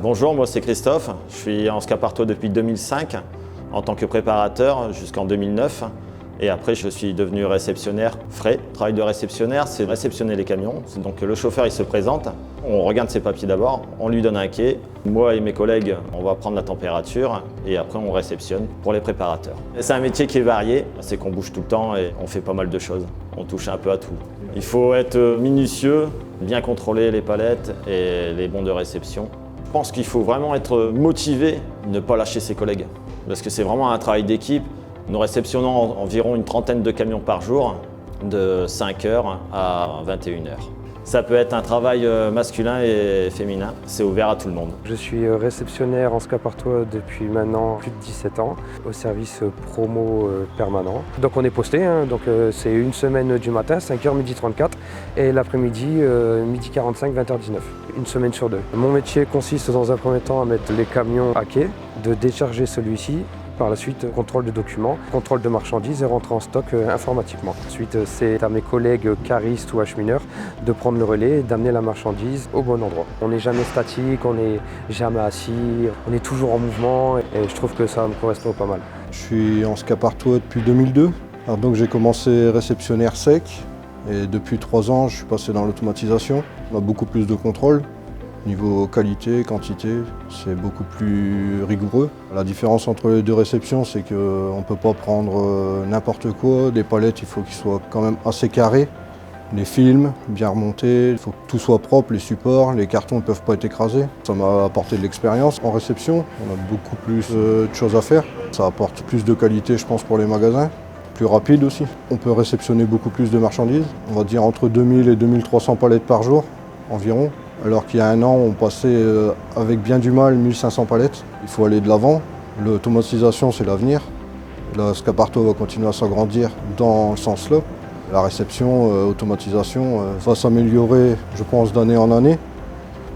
Bonjour, moi c'est Christophe. Je suis en Scaparto depuis 2005 en tant que préparateur jusqu'en 2009. Et après, je suis devenu réceptionnaire frais. Le travail de réceptionnaire, c'est réceptionner les camions. Donc le chauffeur, il se présente. On regarde ses papiers d'abord, on lui donne un quai. Moi et mes collègues, on va prendre la température et après on réceptionne pour les préparateurs. C'est un métier qui est varié, c'est qu'on bouge tout le temps et on fait pas mal de choses. On touche un peu à tout. Il faut être minutieux, bien contrôler les palettes et les bons de réception. Je pense qu'il faut vraiment être motivé, ne pas lâcher ses collègues. Parce que c'est vraiment un travail d'équipe. Nous réceptionnons environ une trentaine de camions par jour, de 5h à 21h. Ça peut être un travail masculin et féminin, c'est ouvert à tout le monde. Je suis réceptionnaire en Scaparto depuis maintenant plus de 17 ans, au service promo permanent. Donc on est posté, donc c'est une semaine du matin, 5h, midi 34, et l'après-midi, midi 45, 20h19, une semaine sur deux. Mon métier consiste dans un premier temps à mettre les camions à quai, de décharger celui-ci. Par la suite, contrôle de documents, contrôle de marchandises et rentrée en stock informatiquement. Ensuite, c'est à mes collègues caristes ou achemineurs de prendre le relais et d'amener la marchandise au bon endroit. On n'est jamais statique, on n'est jamais assis, on est toujours en mouvement et je trouve que ça me correspond pas mal. Je suis en Scaparto depuis 2002. Alors donc j'ai commencé réceptionnaire sec et depuis 3 ans, je suis passé dans l'automatisation. On a beaucoup plus de contrôle. Niveau qualité, quantité, c'est beaucoup plus rigoureux. La différence entre les deux réceptions, c'est qu'on ne peut pas prendre n'importe quoi. Des palettes, il faut qu'ils soient quand même assez carrés. Les films, bien remontés, il faut que tout soit propre, les supports, les cartons ne peuvent pas être écrasés. Ça m'a apporté de l'expérience. En réception, on a beaucoup plus de choses à faire. Ça apporte plus de qualité, je pense, pour les magasins. Plus rapide aussi. On peut réceptionner beaucoup plus de marchandises. On va dire entre 2000 et 2300 palettes par jour, environ. Alors qu'il y a un an, on passait avec bien du mal 1500 palettes. Il faut aller de l'avant. L'automatisation, c'est l'avenir. La Scaparto va continuer à s'agrandir dans ce sens-là. La réception, automatisation, va s'améliorer, je pense, d'année en année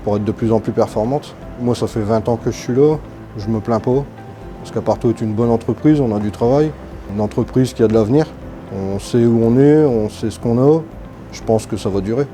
pour être de plus en plus performante. Moi, ça fait 20 ans que je suis là. Je ne me plains pas. Scaparto est une bonne entreprise, on a du travail. Une entreprise qui a de l'avenir. On sait où on est, on sait ce qu'on a. Je pense que ça va durer.